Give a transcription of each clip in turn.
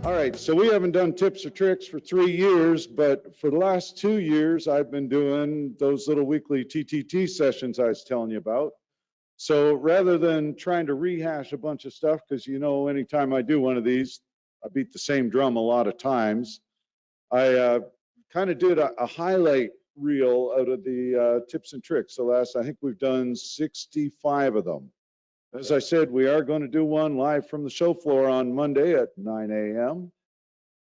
All right, so we haven't done tips or tricks for 3 years, but for the last 2 years, I've been doing those little weekly TTT sessions I was telling you about. So rather than trying to rehash a bunch of stuff, because you know, anytime I do one of these, I beat the same drum a lot of times. I kind of did a highlight reel out of the tips and tricks. So I think we've done 65 of them. As I said, we are going to do one live from the show floor on Monday at 9 a.m.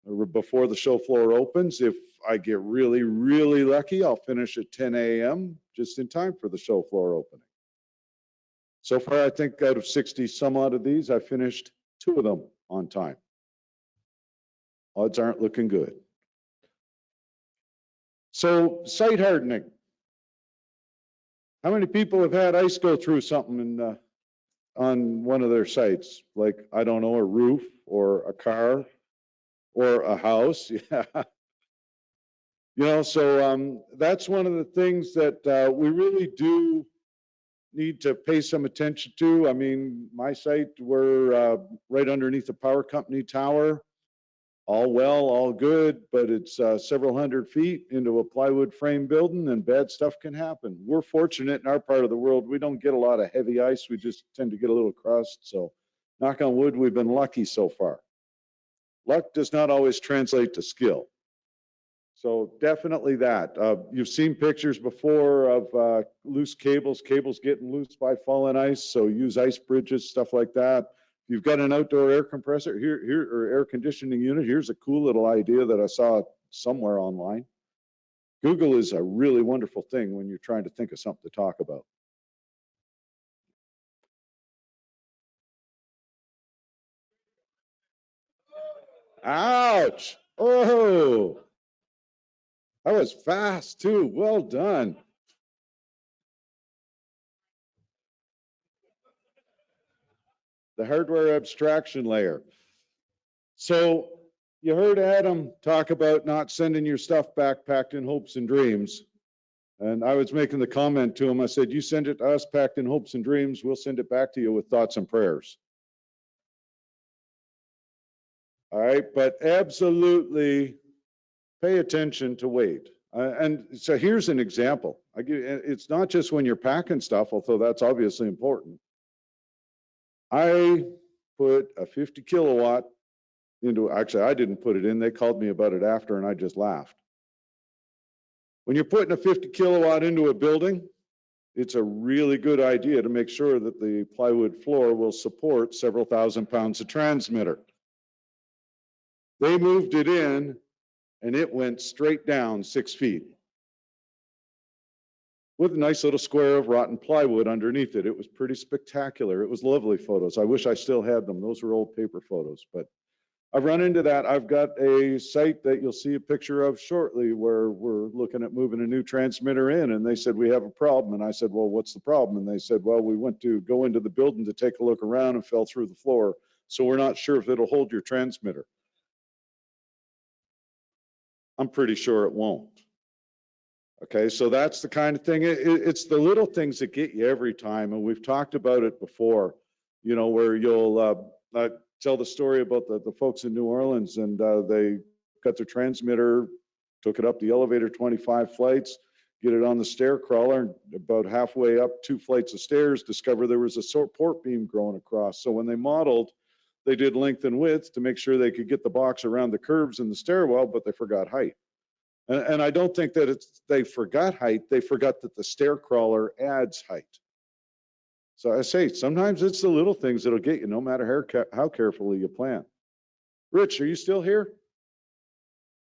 or before the show floor opens. If I get really, really lucky, I'll finish at 10 a.m. just in time for the show floor opening. So far, I think out of 60 some odd of these, I finished 2 of them on time. Odds aren't looking good. So site hardening. How many people have had ice go through something on one of their sites? Like, I don't know, a roof or a car or a house? Yeah. You know, so that's one of the things that we really do need to pay some attention to. I mean, my site, we're right underneath the power company tower. All well, all good, but it's several hundred feet into a plywood frame building and bad stuff can happen. We're fortunate in our part of the world. We don't get a lot of heavy ice. We just tend to get a little crust. So knock on wood, we've been lucky so far. Luck does not always translate to skill. So definitely that. You've seen pictures before of loose cables getting loose by falling ice. So use ice bridges, stuff like that. You've got an outdoor air compressor here or air conditioning unit. Here's a cool little idea that I saw somewhere online. Google is a really wonderful thing when you're trying to think of something to talk about. Ouch. Oh, that was fast too. Well done. The hardware abstraction layer. So you heard Adam talk about not sending your stuff back packed in hopes and dreams. And I was making the comment to him, I said, you send it to us packed in hopes and dreams, we'll send it back to you with thoughts and prayers. All right, but absolutely pay attention to weight. And so here's an example. It's not just when you're packing stuff, although that's obviously important. I put a 50 kilowatt into, actually I didn't put it in, they called me about it after and I just laughed. When you're putting a 50 kilowatt into a building, it's a really good idea to make sure that the plywood floor will support several thousand pounds of transmitter. They moved it in and it went straight down 6 feet with a nice little square of rotten plywood underneath it. It was pretty spectacular. It was lovely photos. I wish I still had them. Those were old paper photos, but I've run into that. I've got a site that you'll see a picture of shortly where we're looking at moving a new transmitter in, and they said, we have a problem. And I said, well, what's the problem? And they said, well, we went to go into the building to take a look around and fell through the floor. So we're not sure if it'll hold your transmitter. I'm pretty sure it won't. Okay, so that's the kind of thing. It's the little things that get you every time. And we've talked about it before, you know, where you'll tell the story about the folks in New Orleans and they got their transmitter, took it up the elevator 25 flights, get it on the stair crawler, and about halfway up 2 flights of stairs, discover there was a support beam growing across. So when they modeled, they did length and width to make sure they could get the box around the curves in the stairwell, but they forgot height. And I don't think that they forgot height, they forgot that the stair crawler adds height. So I say, sometimes it's the little things that'll get you, no matter how carefully you plan. Rich, are you still here?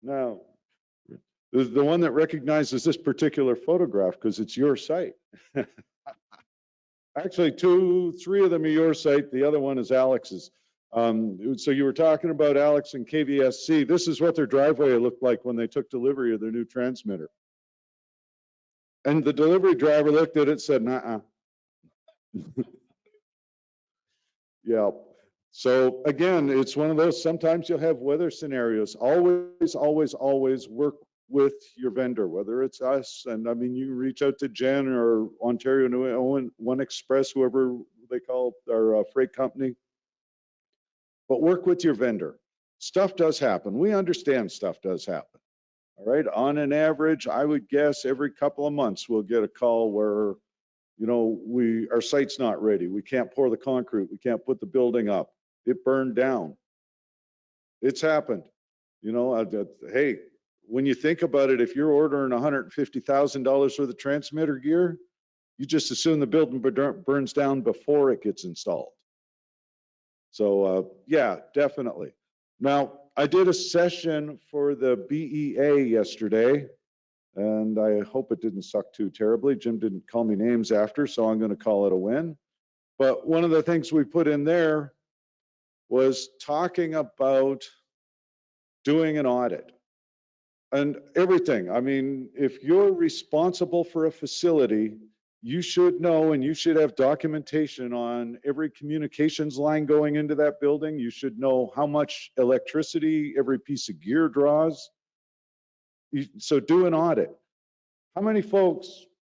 No. The one that recognizes this particular photograph because it's your site. Actually, 2, 3 of them are your site. The other one is Alex's. So you were talking about Alex and KVSC. This is what their driveway looked like when they took delivery of their new transmitter. And the delivery driver looked at it and said, nah. Yeah. So again, it's one of those, sometimes you'll have weather scenarios. Always, always, always work with your vendor, whether it's us. And I mean, you reach out to Jen or Ontario New One Express, whoever they call our freight company. But work with your vendor. stuff does happen. We understand stuff does happen. All right. On an average, I would guess every couple of months we'll get a call where, you know, our site's not ready. We can't pour the concrete. We can't put the building up. It burned down. It's happened. You know, hey, when you think about it, if you're ordering $150,000 worth of transmitter gear, you just assume the building burns down before it gets installed. So yeah, definitely. Now, I did a session for the BEA yesterday, and I hope it didn't suck too terribly. Jim didn't call me names after, so I'm going to call it a win. But one of the things we put in there was talking about doing an audit and everything. I mean, if you're responsible for a facility, you should know and you should have documentation on every communications line going into that building. You should know how much electricity every piece of gear draws. So do an audit. How many folks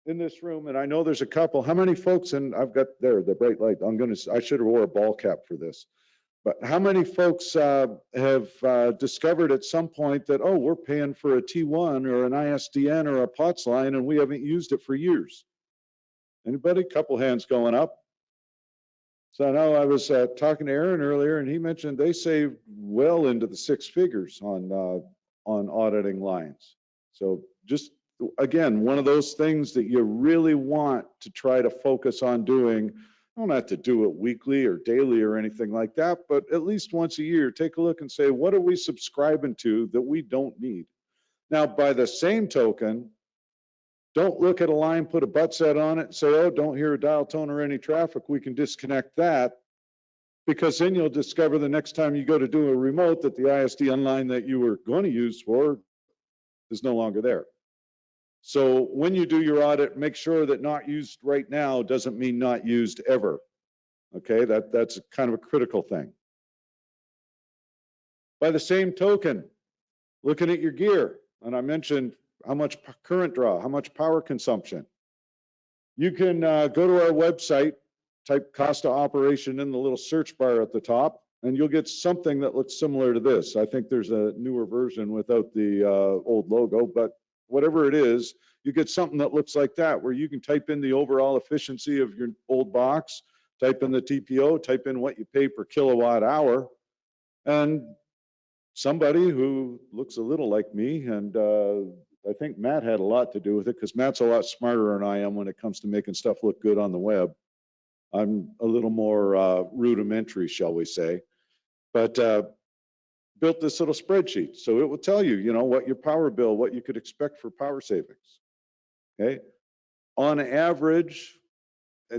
in this room, and I know there's a couple, how many folks, and I've got there, the bright light, I should have wore a ball cap for this. But how many folks have discovered at some point that, oh, we're paying for a T1 or an ISDN or a POTS line and we haven't used it for years? Anybody? Couple hands going up. So I know I was talking to Aaron earlier and he mentioned they saved well into the six figures on auditing lines. So just, again, one of those things that you really want to try to focus on doing. You don't have to do it weekly or daily or anything like that, but at least once a year, take a look and say, what are we subscribing to that we don't need? Now, by the same token, don't look at a line, put a butt set on it, and say, oh, don't hear a dial tone or any traffic, we can disconnect that, because then you'll discover the next time you go to do a remote that the ISDN line that you were going to use for is no longer there. So when you do your audit, make sure that not used right now doesn't mean not used ever. Okay, that's kind of a critical thing. By the same token, looking at your gear, and I mentioned how much current draw, how much power consumption. You can go to our website, type cost of operation in the little search bar at the top, and you'll get something that looks similar to this. I think there's a newer version without the old logo, but whatever it is, you get something that looks like that, where you can type in the overall efficiency of your old box, type in the TPO, type in what you pay per kilowatt hour, and somebody who looks a little like me, and I think Matt had a lot to do with it, because Matt's a lot smarter than I am when it comes to making stuff look good on the web. I'm a little more rudimentary, shall we say, but built this little spreadsheet. So it will tell you, you know, what your power bill, what you could expect for power savings. Okay. On average,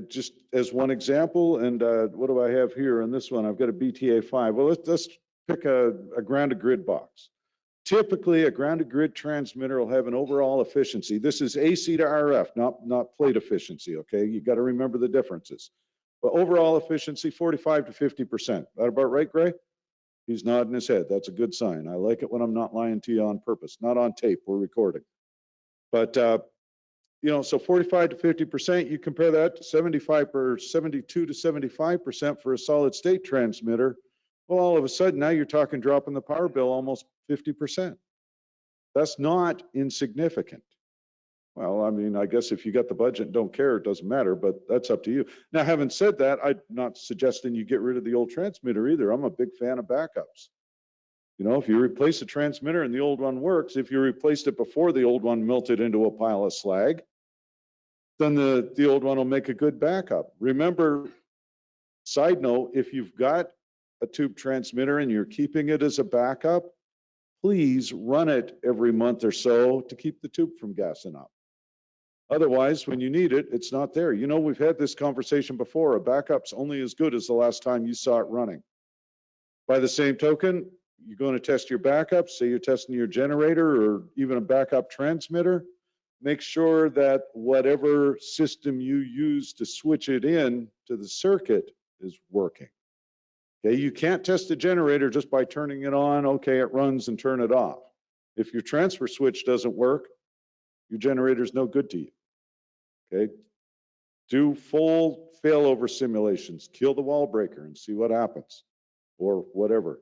just as one example, and what do I have here in this one? I've got a BTA 5. Well, let's pick a grounded grid box. Typically, a grounded grid transmitter will have an overall efficiency. This is AC to RF, not plate efficiency, okay? You got to remember the differences. But overall efficiency, 45 to 50%. That about right, Gray? He's nodding his head. That's a good sign. I like it when I'm not lying to you on purpose. Not on tape, we're recording. But, you know, so 45 to 50%, you compare that to 75 or 72 to 75% for a solid state transmitter. Well, all of a sudden, now you're talking dropping the power bill almost 50%. That's not insignificant. Well, I mean, I guess if you got the budget and don't care, it doesn't matter, but that's up to you. Now, having said that, I'm not suggesting you get rid of the old transmitter either. I'm a big fan of backups. You know, if you replace a transmitter and the old one works, if you replaced it before the old one melted into a pile of slag, then the old one will make a good backup. Remember, side note, if you've got a tube transmitter and you're keeping it as a backup, please run it every month or so to keep the tube from gassing up. Otherwise, when you need it, it's not there. You know, we've had this conversation before. A backup's only as good as the last time you saw it running. By the same token, you're going to test your backup, say you're testing your generator or even a backup transmitter, make sure that whatever system you use to switch it in to the circuit is working. Okay, you can't test the generator just by turning it on, okay, it runs, and turn it off. If your transfer switch doesn't work, your generator's no good to you. Okay, do full failover simulations, kill the wall breaker and see what happens, or whatever.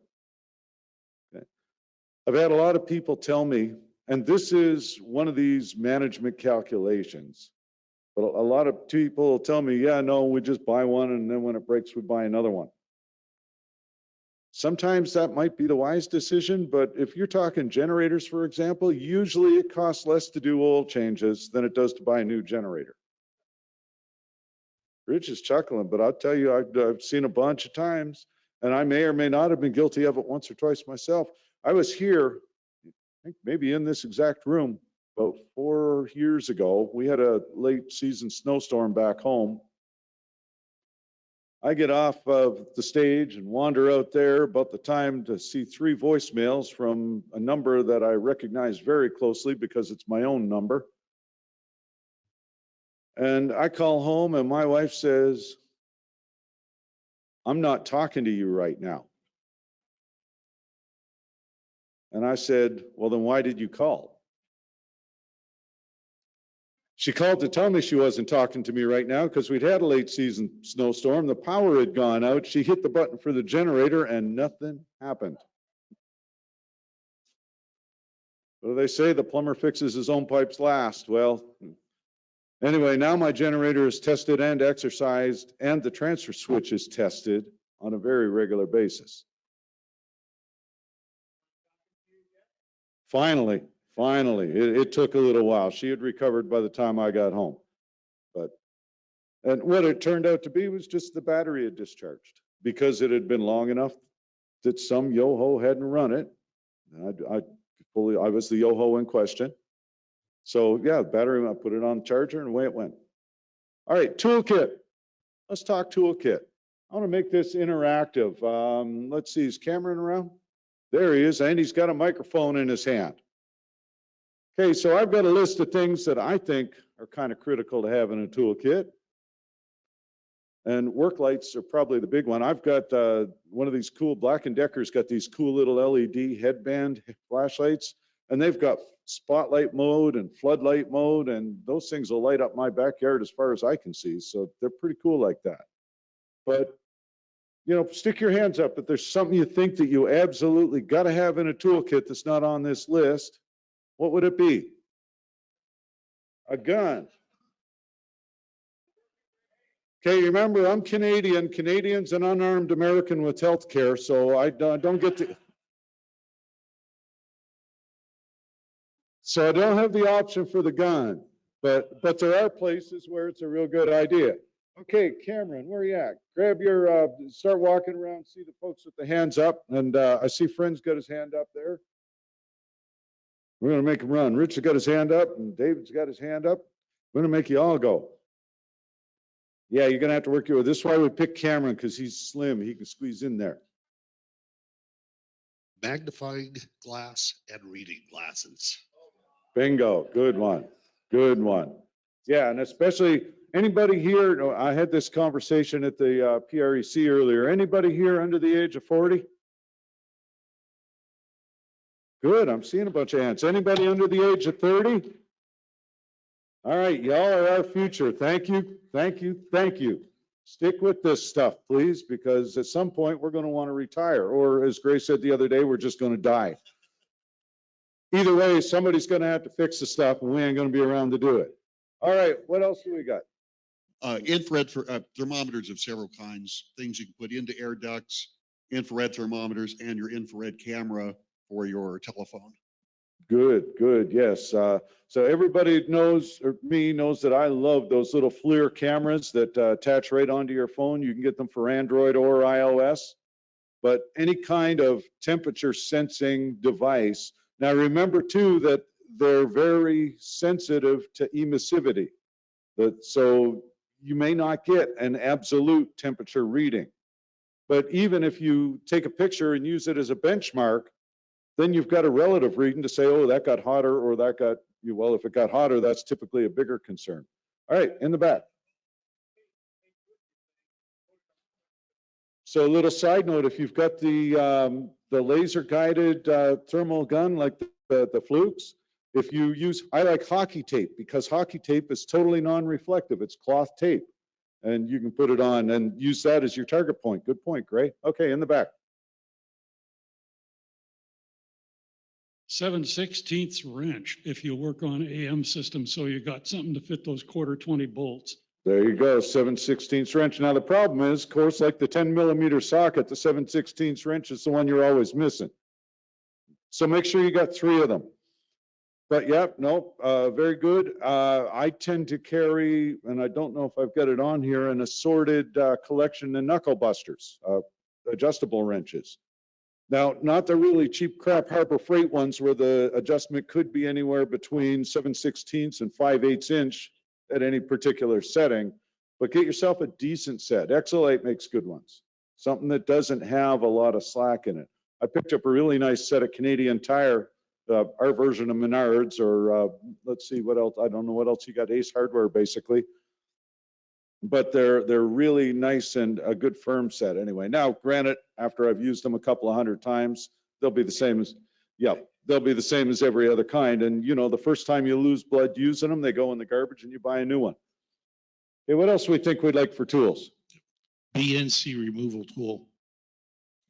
I've had a lot of people tell me, and this is one of these management calculations, but a lot of people tell me, yeah, no, we just buy one, and then when it breaks, we buy another one. Sometimes that might be the wise decision, but if you're talking generators, for example, usually it costs less to do oil changes than it does to buy a new generator. Rich is chuckling, but I'll tell you, I've seen a bunch of times, and I may or may not have been guilty of it once or twice myself. I was here, I think maybe in this exact room, about 4 years ago. We had a late season snowstorm back home. I get off of the stage and wander out there about the time to see 3 voicemails from a number that I recognize very closely because it's my own number. And I call home and my wife says, I'm not talking to you right now. And I said, well, then why did you call? She called to tell me she wasn't talking to me right now because we'd had a late season snowstorm. The power had gone out. She hit the button for the generator and nothing happened. What do they say? The plumber fixes his own pipes last. Well, anyway, now my generator is tested and exercised, and the transfer switch is tested on a very regular basis. Finally, it took a little while. She had recovered by the time I got home. And what it turned out to be was just the battery had discharged because it had been long enough that some yo-ho hadn't run it. I was the yo-ho in question. So yeah, battery, I put it on the charger and away it went. All right, toolkit. Let's talk toolkit. I want to make this interactive. Let's see, is Cameron around? There he is, and he's got a microphone in his hand. Okay, so I've got a list of things that I think are kind of critical to have in a toolkit. And work lights are probably the big one. I've got one of these cool, Black & Decker's got these cool little LED headband flashlights, and they've got spotlight mode and floodlight mode, and those things will light up my backyard as far as I can see. So they're pretty cool like that. But, you know, stick your hands up if there's something you think that you absolutely got to have in a toolkit that's not on this list. What would it be? A gun. Okay, remember, I'm Canadian. Canadian's an unarmed American with health care, so I don't get to. So I don't have the option for the gun, but there are places where it's a real good idea. Okay, Cameron, where are you at? Grab your, start walking around, see the folks with the hands up, and I see Friend's got his hand up there. We're gonna make him run. Rich has got his hand up, and David's got his hand up. We're gonna make you all go. Yeah, you're gonna have to work your way. This is why we picked Cameron, because he's slim. He can squeeze in there. Magnifying glass and reading glasses. Bingo. Good one. Good one. Yeah, and especially anybody here, I had this conversation at the PREC earlier. Anybody here under the age of 40? Good. I'm seeing a bunch of hands. Anybody under the age of 30? All right, y'all are our future. Thank you. Thank you. Thank you. Stick with this stuff, please, because at some point we're going to want to retire, or as Grace said the other day, we're just going to die. Either way, somebody's going to have to fix the stuff, and we ain't going to be around to do it. All right, what else do we got? Infrared thermometers of several kinds, things you can put into air ducts, infrared thermometers, and your infrared camera for your telephone. Good, good, yes. So everybody knows, or me knows, that I love those little FLIR cameras that attach right onto your phone. You can get them for Android or iOS, but any kind of temperature sensing device. Now remember too that they're very sensitive to emissivity. So you may not get an absolute temperature reading. But even if you take a picture and use it as a benchmark, then you've got a relative reading to say, oh, that got hotter, or that got, well, if it got hotter, that's typically a bigger concern. All right, in the back. So a little side note, if you've got the laser guided thermal gun like the Flukes, if you use, I like hockey tape because hockey tape is totally non-reflective. It's cloth tape, and you can put it on and use that as your target point. Good point, Gray. Okay, in the back. 7/16 wrench if you work on AM system, so you got something to fit those 1/4 bolts. There you go, 7/16 wrench. Now the problem is, of course, like the 10mm socket, the 7/16 wrench is the one you're always missing. So make sure you got 3 of them. But yeah, no, very good. I tend to carry, and I don't know if I've got it on here, an assorted collection of knuckle busters, adjustable wrenches. Now, not the really cheap crap Harbor Freight ones where the adjustment could be anywhere between 7/16 and 5/8 inch at any particular setting, but get yourself a decent set. Exolite makes good ones, something that doesn't have a lot of slack in it. I picked up a really nice set of Canadian Tire, our version of Menards, or let's see what else. I don't know what else you got. Ace Hardware, basically. But they're really nice and a good firm set anyway. Now, granted, after I've used them a couple of 100 times, they'll be the same as, they'll be the same as every other kind. And you know, the first time you lose blood using them, they go in the garbage and you buy a new one. Hey, what else do we think we'd like for tools? BNC removal tool.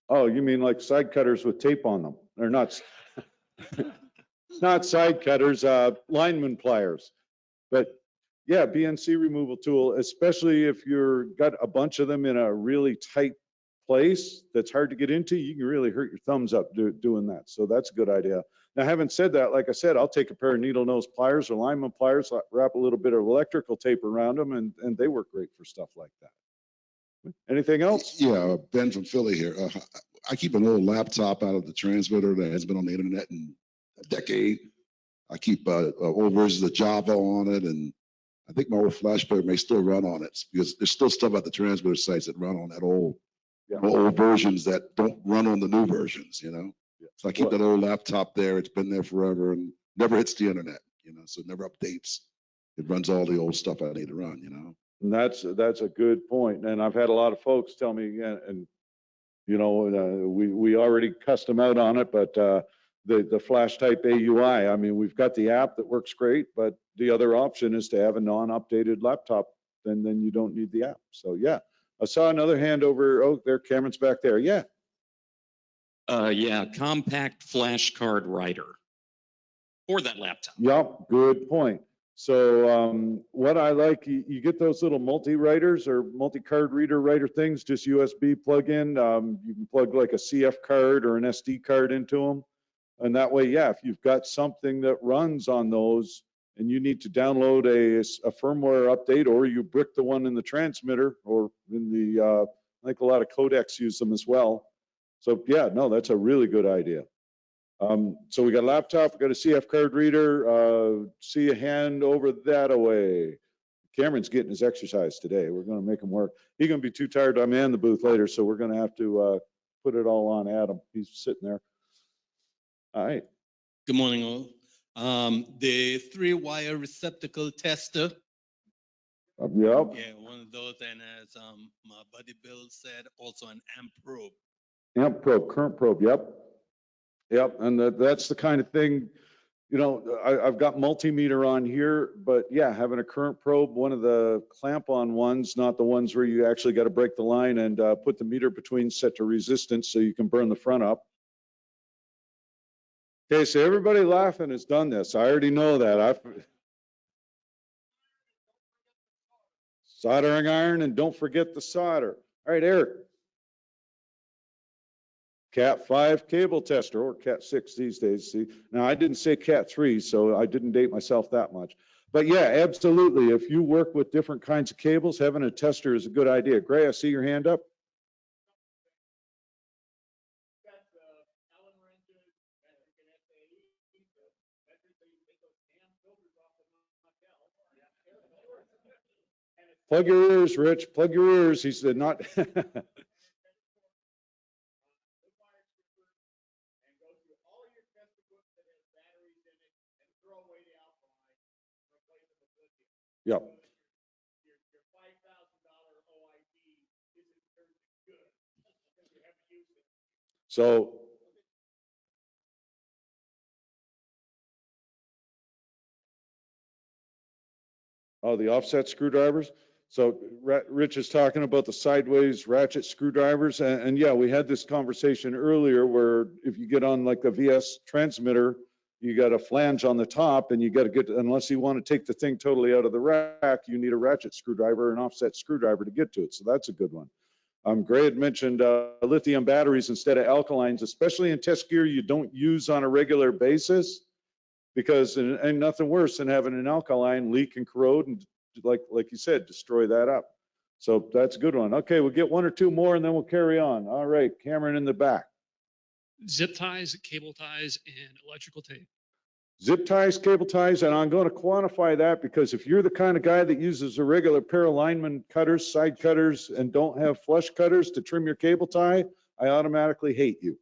Oh, you mean like side cutters with tape on them? They're not, not side cutters, lineman pliers. But yeah, BNC removal tool, especially if you're got a bunch of them in a really tight place that's hard to get into, you can really hurt your thumbs up doing that. So that's a good idea. Now, having said that, like I said, I'll take a pair of needle nose pliers or lineman pliers, wrap a little bit of electrical tape around them, and they work great for stuff like that. Anything else? Yeah, Ben from Philly here. I keep an old laptop out of the transmitter that has been on the internet in a decade. I keep old versions of Java on it, and I think my old flash player may still run on it because there's still stuff at the transmitter sites that run on that old versions that don't run on the new versions, you know? Yeah. So I keep that old laptop there. It's been there forever and never hits the internet, you know, so it never updates. It runs all the old stuff I need to run, you know? And that's a good point. And I've had a lot of folks tell me, and you know, we already custom out on it, but the flash type AUI, I mean, we've got the app that works great, but the other option is to have a non-updated laptop, then you don't need the app. So yeah, I saw another hand over, oh, there, Cameron's back there. Yeah. Yeah, compact flash card writer for that laptop. Yep, good point. So what I like, you get those little multi-writers or multi-card reader writer things, just USB plug in. You can plug like a CF card or an SD card into them. And that way, yeah, if you've got something that runs on those and you need to download a firmware update, or you brick the one in the transmitter, or in the, I think a lot of codecs use them as well. So yeah, no, that's a really good idea. So we got a laptop, we got a CF card reader, see a hand over that away. Cameron's getting his exercise today. We're going to make him work. He's going to be too tired to man the booth later, so we're going to have to put it all on Adam. He's sitting there. All right. Good morning, all. The 3-wire receptacle tester. Yep. Yeah, one of those, and as my buddy Bill said, also an amp probe. Amp probe, current probe, yep. Yep, and that's the kind of thing, you know, I've got multimeter on here, but yeah, having a current probe, one of the clamp-on ones, not the ones where you actually got to break the line and put the meter between, set to resistance so you can burn the front up. Okay, so everybody laughing has done this. I already know that. Soldering iron, and don't forget the solder. All right, Eric. Cat 5 cable tester, or Cat 6 these days. See, now I didn't say Cat 3, so I didn't date myself that much. But yeah, absolutely. If you work with different kinds of cables, having a tester is a good idea. Gray, I see your hand up. Plug your ears, Rich. Plug your ears. He said not. Yep. So the offset screwdrivers. So Rich is talking about the sideways ratchet screwdrivers. And yeah, we had this conversation earlier where if you get on like a VS transmitter, you got a flange on the top and you got to get, unless you want to take the thing totally out of the rack, you need a ratchet screwdriver or an offset screwdriver to get to it. So that's a good one. Gray had mentioned lithium batteries instead of alkalines, especially in test gear you don't use on a regular basis, because ain't nothing worse than having an alkaline leak and corrode and, like you said, destroy that up. So that's a good one. Okay, we'll get one or two more and then we'll carry on. All right, Cameron in the back. Zip ties, cable ties, and electrical tape. Zip ties, cable ties, and I'm going to quantify that because if you're the kind of guy that uses a regular pair of lineman cutters, side cutters, and don't have flush cutters to trim your cable tie, I automatically hate you.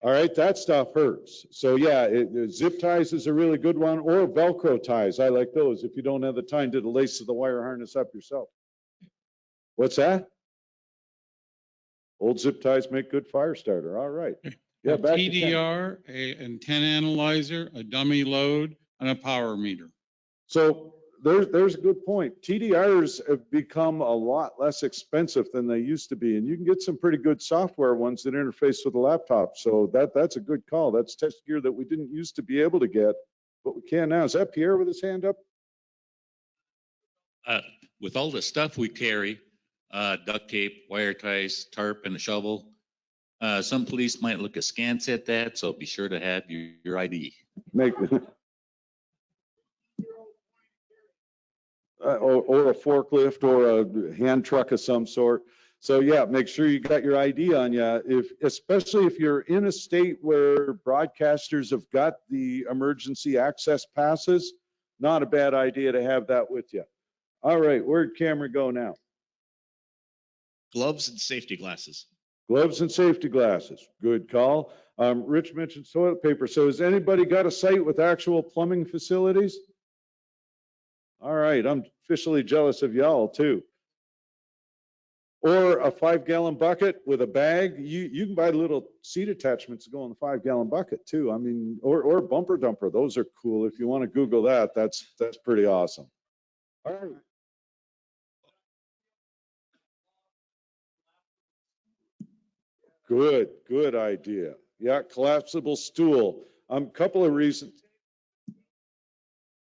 All right, that stuff hurts. So yeah, zip ties is a really good one, or Velcro ties. I like those if you don't have the time to lace the wire harness up yourself. What's that? Old zip ties make good fire starter. All right. Yeah, A back to Ken. TDR, a antenna analyzer, a dummy load, and a power meter. So there's a good point. TDRs have become a lot less expensive than they used to be, and you can get some pretty good software ones that interface with the laptop. So that's a good call. That's test gear that we didn't used to be able to get, but we can now. Is that Pierre with his hand up? With all the stuff we carry, duct tape, wire ties, tarp, and a shovel, some police might look askance at that, so be sure to have your ID. Make or a forklift or a hand truck of some sort. So yeah, make sure you got your ID on you. Especially if you're in a state where broadcasters have got the emergency access passes, not a bad idea to have that with you. All right, where'd Cameron go now? Gloves and safety glasses. Gloves and safety glasses. Good call. Rich mentioned toilet paper. So has anybody got a site with actual plumbing facilities? All right, I'm officially jealous of y'all too. Or a 5-gallon bucket with a bag. You can buy little seat attachments to go in the 5-gallon bucket too. I mean, or bumper dumper. Those are cool. If you want to Google that, that's pretty awesome. All right. Good idea. Yeah, collapsible stool. Couple of reasons.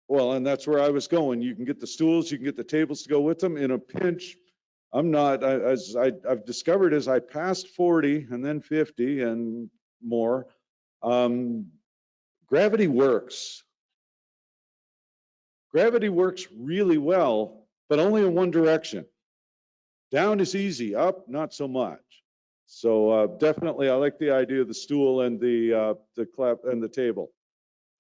Well, and that's where I was going. You can get the stools, you can get the tables to go with them. In a pinch, I've discovered as I passed 40 and then 50 and more, gravity works. Gravity works really well, but only in one direction. Down is easy, up, not so much. So definitely, I like the idea of the stool and the clap and the table.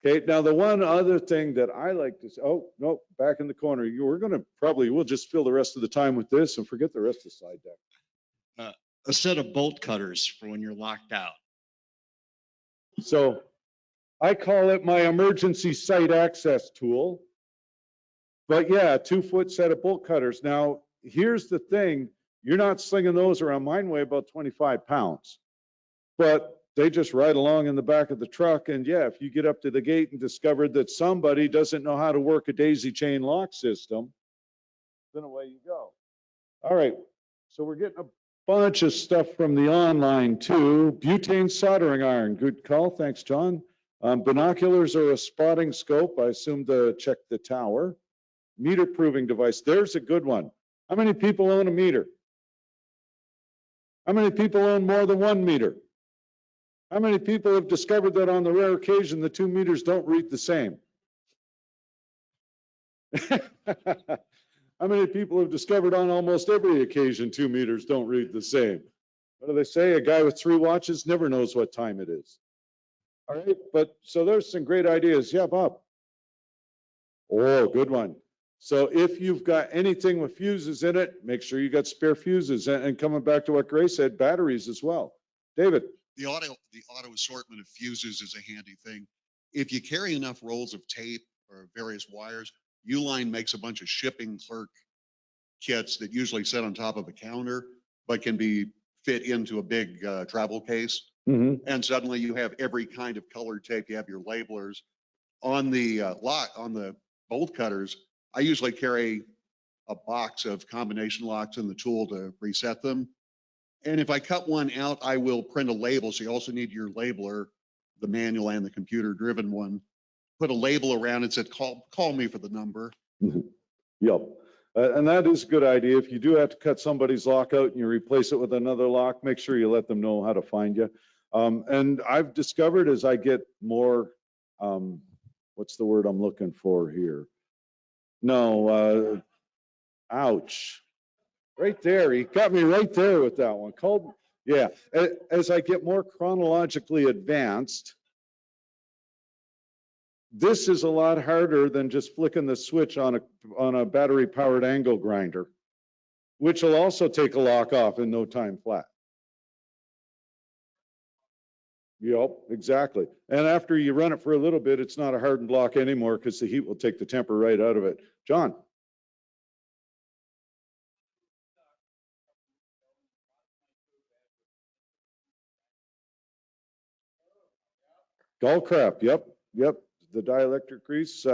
Okay, now the one other thing that I like to say, oh, no, back in the corner. We'll just fill the rest of the time with this and forget the rest of the slide deck. A set of bolt cutters for when you're locked out. So I call it my emergency site access tool. But yeah, a 2-foot set of bolt cutters. Now, here's the thing. You're not slinging those around. Mine weigh about 25 pounds. But they just ride along in the back of the truck. And yeah, if you get up to the gate and discover that somebody doesn't know how to work a daisy chain lock system, then away you go. All right. So we're getting a bunch of stuff from the online too. Butane soldering iron. Good call. Thanks, John. Binoculars or a spotting scope. I assume to check the tower. Meter proving device. There's a good one. How many people own a meter? How many people own more than one meter? How many people have discovered that on the rare occasion the 2 meters don't read the same? How many people have discovered on almost every occasion 2 meters don't read the same? What do they say? A guy with 3 watches never knows what time it is. All right, but so there's some great ideas. Yeah, Bob. Oh, good one. So if you've got anything with fuses in it, make sure you got spare fuses. And coming back to what Grace said, batteries as well. David. The auto assortment of fuses is a handy thing. If you carry enough rolls of tape or various wires, Uline makes a bunch of shipping clerk kits that usually sit on top of a counter, but can be fit into a big travel case. Mm-hmm. And suddenly you have every kind of colored tape. You have your labelers on the on the bolt cutters. I usually carry a box of combination locks and the tool to reset them. And if I cut one out, I will print a label. So you also need your labeler, the manual and the computer driven one. Put a label around it, said, call me for the number. Yep. And that is a good idea. If you do have to cut somebody's lock out and you replace it with another lock, make sure you let them know how to find you. And I've discovered as I get more, what's the word I'm looking for here? No, ouch. Right there. He got me right there with that one. Yeah. As I get more chronologically advanced, this is a lot harder than just flicking the switch on a battery powered angle grinder, which will also take a lock off in no time flat. Yep, exactly. And after you run it for a little bit, it's not a hardened lock anymore because the heat will take the temper right out of it. John. Gull crap. Yep. The dielectric grease,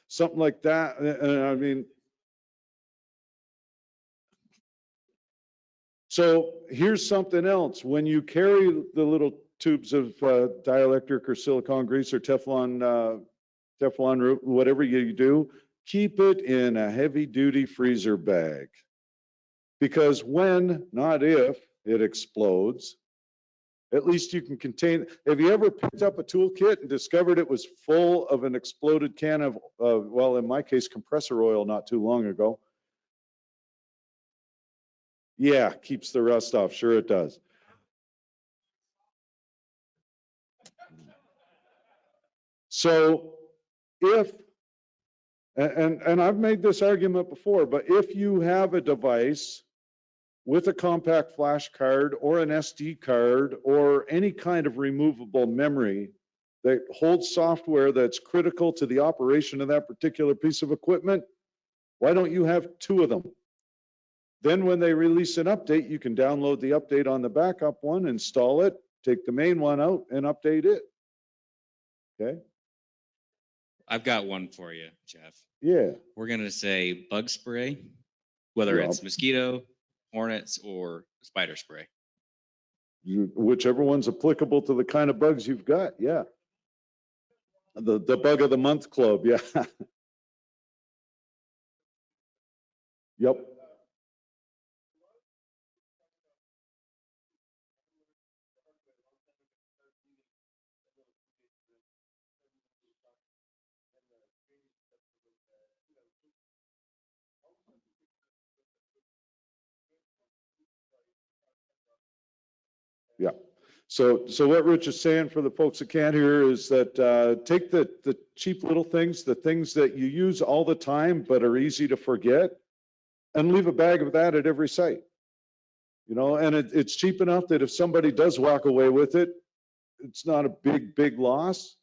something like that. And I mean, so here's something else. When you carry the little tubes of dielectric or silicone grease or Teflon, whatever you do, keep it in a heavy duty freezer bag. Because when, not if, it explodes, at least you can contain. Have you ever picked up a toolkit and discovered it was full of an exploded can of, well, in my case, compressor oil not too long ago? Yeah, keeps the rust off. Sure it does. So if, and I've made this argument before, but if you have a device with a compact flash card or an SD card or any kind of removable memory that holds software that's critical to the operation of that particular piece of equipment, why don't you have two of them? Then when they release an update, you can download the update on the backup one, install it, take the main one out and update it. Okay? I've got one for you, Jeff. Yeah. We're going to say bug spray, whether it's mosquito, hornets, or spider spray. Whichever one's applicable to the kind of bugs you've got. Yeah. The bug of the month club. Yeah. Yep. Yeah. So what Rich is saying for the folks that can't hear is that take the cheap little things, the things that you use all the time but are easy to forget, and leave a bag of that at every site. You know, and it's cheap enough that if somebody does walk away with it, it's not a big loss,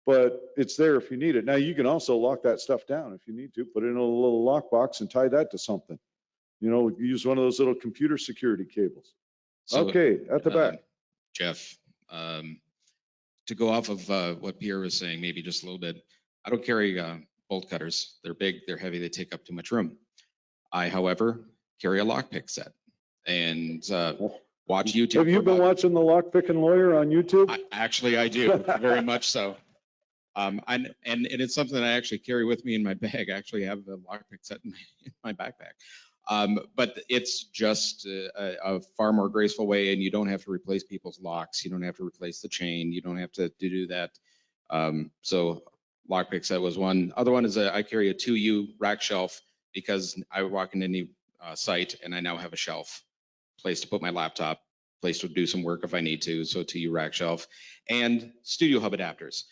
but it's there if you need it. Now you can also lock that stuff down if you need to, put it in a little lockbox and tie that to something. You know, use one of those little computer security cables. So, okay, at the back. Jeff, to go off of what Pierre was saying, maybe just a little bit, I don't carry bolt cutters. They're big, they're heavy, they take up too much room. I, however, carry a lockpick set and watch YouTube. Have you been watching the lockpicking lawyer on YouTube? Actually, I do, very much so. And it's something that I actually carry with me in my bag. I actually have the lockpick set in my backpack. But it's just a far more graceful way, and you don't have to replace people's locks. You don't have to replace the chain. You don't have to do that. So lockpick set was one. Other one is I carry a 2U rack shelf because I walk into any site and I now have a shelf, place to put my laptop, place to do some work if I need to. So 2U rack shelf and Studio Hub adapters.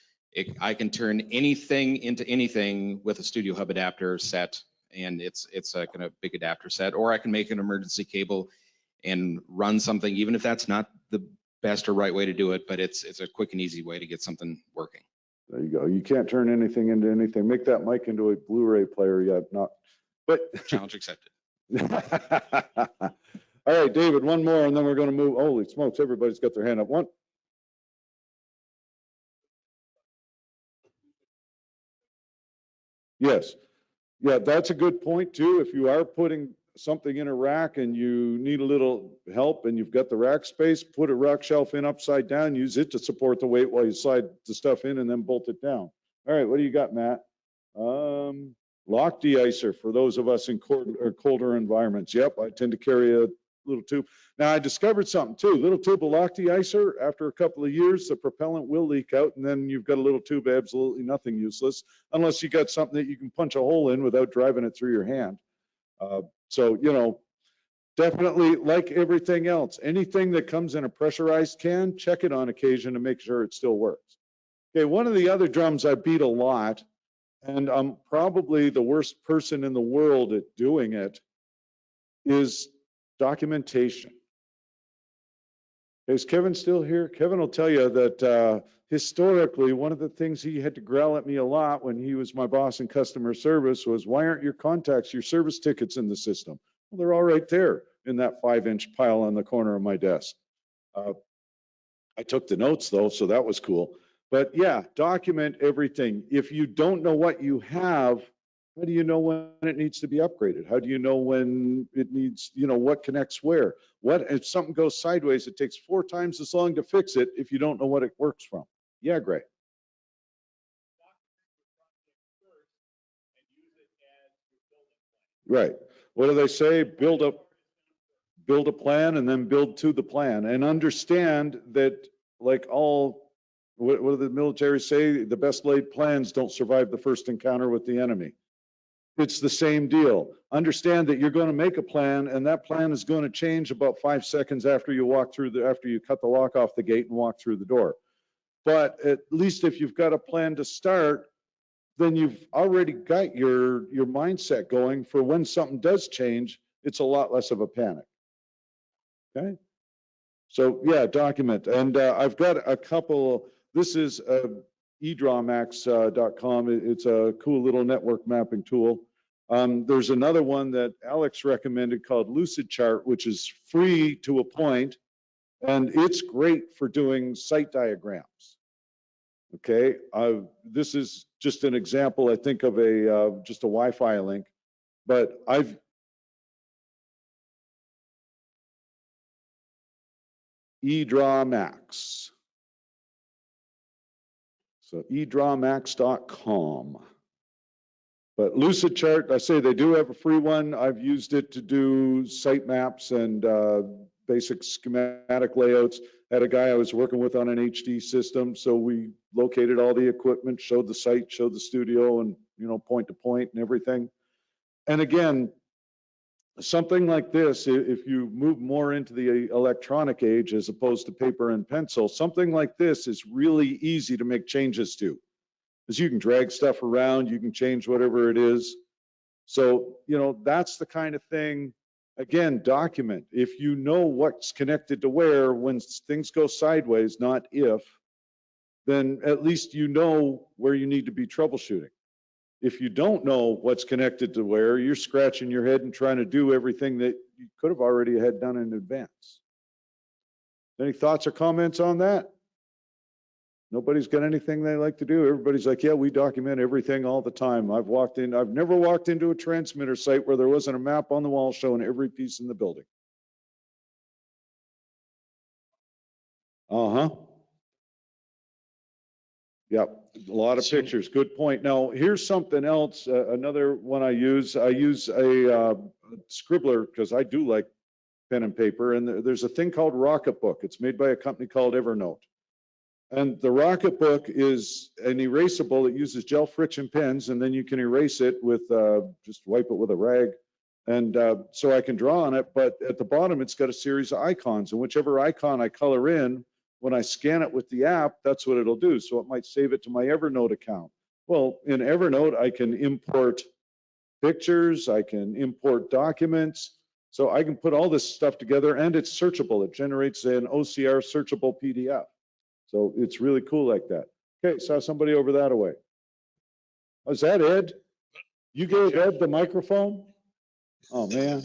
I can turn anything into anything with a Studio Hub adapter set. And it's a kind of big adapter set, or I can make an emergency cable and run something, even if that's not the best or right way to do it, but it's a quick and easy way to get something working. There you go. You can't turn anything into anything. Make that mic into a Blu-ray player yet, not, but. Challenge accepted. All right, David, one more, and then we're going to move. Holy smokes, everybody's got their hand up. One. Yes. Yeah, that's a good point too. If you are putting something in a rack and you need a little help and you've got the rack space, put a rack shelf in upside down, use it to support the weight while you slide the stuff in and then bolt it down. All right, what do you got, Matt? Lock de-icer for those of us in colder environments. Yep, I tend to carry a little tube. Now I discovered something too. Little tube of lock de-icer, after a couple of years, the propellant will leak out and then you've got a little tube, absolutely nothing useless, unless you got something that you can punch a hole in without driving it through your hand. So, you know, definitely like everything else, anything that comes in a pressurized can, check it on occasion to make sure it still works. Okay, one of the other drums I beat a lot, and I'm probably the worst person in the world at doing it, is documentation. Is Kevin still here? Kevin will tell you that historically, one of the things he had to growl at me a lot when he was my boss in customer service was, why aren't your contacts, your service tickets in the system? Well, they're all right there in that 5-inch pile on the corner of my desk. I took the notes though, so that was cool. But yeah, document everything. If you don't know what you have, how do you know when it needs to be upgraded? How do you know when it needs, you know, what connects where? What if something goes sideways, it takes 4 times as long to fix it if you don't know what it works from. Yeah, great. Right. What do they say? Build a plan and then build to the plan, and understand that, like all, what do the military say? The best laid plans don't survive the first encounter with the enemy. It's the same deal. Understand that you're going to make a plan and that plan is going to change about 5 seconds after you walk through after you cut the lock off the gate and walk through the door. But at least if you've got a plan to start, then you've already got your mindset going for when something does change, it's a lot less of a panic. Okay. So yeah, document. And I've got a couple, this is edrawmax.com. It's a cool little network mapping tool. There's another one that Alex recommended called Lucid Chart, which is free to a point, and it's great for doing site diagrams. Okay, this is just an example, I think, of just a Wi-Fi link, but edrawmax. So edrawmax.com. But Lucid Chart, I say they do have a free one. I've used it to do site maps and basic schematic layouts. Had a guy I was working with on an HD system, so we located all the equipment, showed the site, showed the studio, and you know, point to point and everything. And again, something like this, if you move more into the electronic age as opposed to paper and pencil, something like this is really easy to make changes to. Because you can drag stuff around, you can change whatever it is. So, you know, that's the kind of thing, again, document. If you know what's connected to where, when things go sideways, not if, then at least you know where you need to be troubleshooting. If you don't know what's connected to where, you're scratching your head and trying to do everything that you could have already had done in advance. Any thoughts or comments on that? Nobody's got anything they like to do. Everybody's like, yeah, we document everything all the time. I've never walked into a transmitter site where there wasn't a map on the wall showing every piece in the building. Uh-huh. Yep, a lot of pictures. Good point. Now, here's something else. Another one I use a scribbler because I do like pen and paper. And there's a thing called Rocketbook. It's made by a company called Evernote. And the Rocketbook is an erasable. It uses gel friction pens, and then you can erase it with, just wipe it with a rag. And so I can draw on it, but at the bottom, it's got a series of icons, and whichever icon I color in, when I scan it with the app, that's what it'll do. So it might save it to my Evernote account. Well, in Evernote, I can import pictures, I can import documents. So I can put all this stuff together, and it's searchable. It generates an OCR searchable PDF. So it's really cool like that. Okay, saw somebody over that way. Was that Ed? You gave Ed the microphone? Oh, man.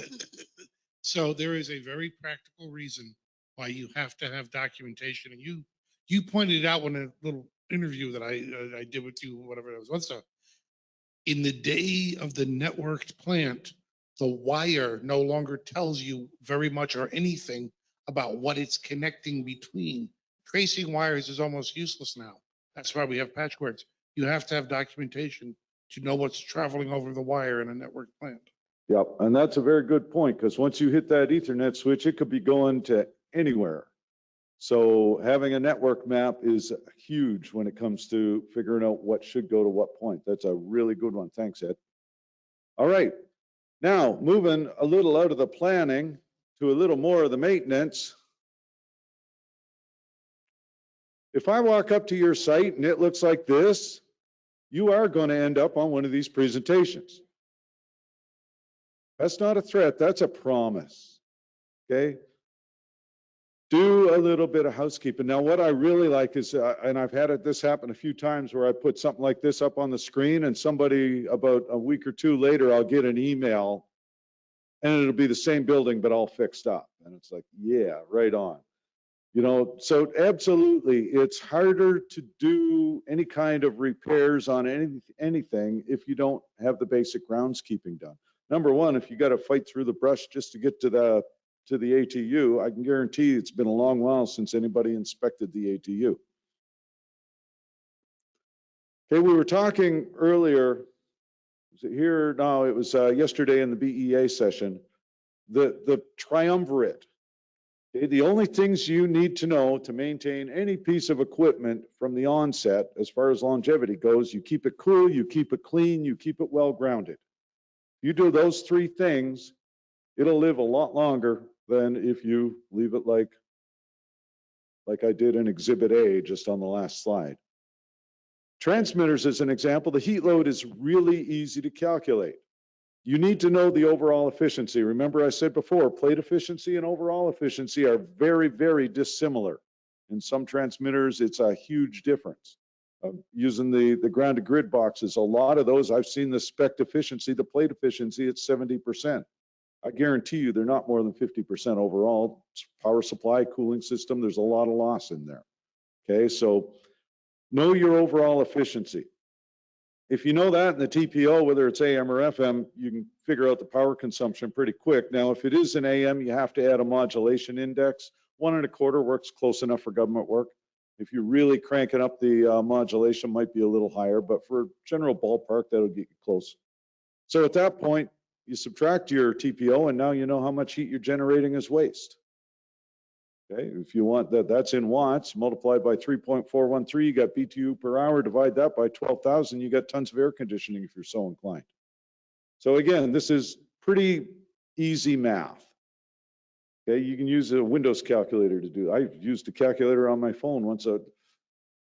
So there is a very practical reason why you have to have documentation. And you pointed it out in a little interview that I did with you, whatever it was. In the day of the networked plant, the wire no longer tells you very much or anything about what it's connecting between. Tracing wires is almost useless now. That's why we have patch cords. You have to have documentation to know what's traveling over the wire in a network plant. Yep, and that's a very good point, because once you hit that Ethernet switch, it could be going to anywhere. So having a network map is huge when it comes to figuring out what should go to what point. That's a really good one. Thanks, Ed. All right, now moving a little out of the planning to a little more of the maintenance. If I walk up to your site and it looks like this, you are going to end up on one of these presentations. That's not a threat, that's a promise, okay? Do a little bit of housekeeping. Now, what I really like is, and I've had this happen a few times where I put something like this up on the screen and somebody about a week or two later, I'll get an email and it'll be the same building, but all fixed up. And it's like, yeah, right on. You know, so absolutely, it's harder to do any kind of repairs on anything if you don't have the basic groundskeeping done. Number one, if you got to fight through the brush just to get to the ATU, I can guarantee it's been a long while since anybody inspected the ATU. Okay, we were talking earlier, was it here? No, it was yesterday in the BEA session, the triumvirate. Okay, the only things you need to know to maintain any piece of equipment from the onset, as far as longevity goes, you keep it cool, you keep it clean, you keep it well grounded. You do those three things, it'll live a lot longer than if you leave it like I did in Exhibit A just on the last slide. Transmitters as an example, the heat load is really easy to calculate. You need to know the overall efficiency. Remember I said before, plate efficiency and overall efficiency are very, very dissimilar. In some transmitters, it's a huge difference. Using the grounded grid boxes, a lot of those, I've seen the spec efficiency, the plate efficiency, it's 70%. I guarantee you they're not more than 50% overall. Power supply, cooling system, there's a lot of loss in there. Okay, so know your overall efficiency. If you know that in the TPO, whether it's AM or FM, you can figure out the power consumption pretty quick. Now, if it is an AM, you have to add a modulation index. 1 1/4 works close enough for government work. If you're really cranking up the modulation, might be a little higher, but for general ballpark, that'll get you close. So at that point, you subtract your TPO, and now you know how much heat you're generating as waste. Okay, if you want that, that's in watts, multiplied by 3.413, you got BTU per hour, divide that by 12,000, you got tons of air conditioning if you're so inclined. So again, this is pretty easy math. Okay, you can use a Windows calculator to do it. I've used a calculator on my phone once. Has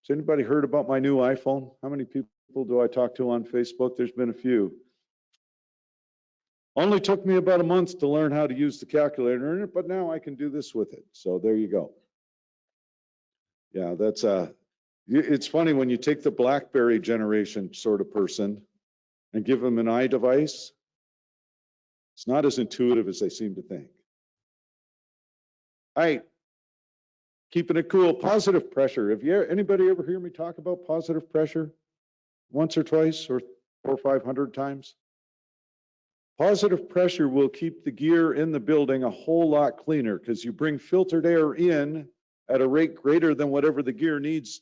anybody heard about my new iPhone? How many people do I talk to on Facebook? There's been a few. Only took me about a month to learn how to use the calculator in it, but now I can do this with it. So there you go. Yeah, that's it's funny when you take the BlackBerry generation sort of person and give them an iDevice, it's not as intuitive as they seem to think. All right, keeping it cool, positive pressure. Have you anybody ever hear me talk about positive pressure once or twice or 400 or 500 times? Positive pressure will keep the gear in the building a whole lot cleaner because you bring filtered air in at a rate greater than whatever the gear needs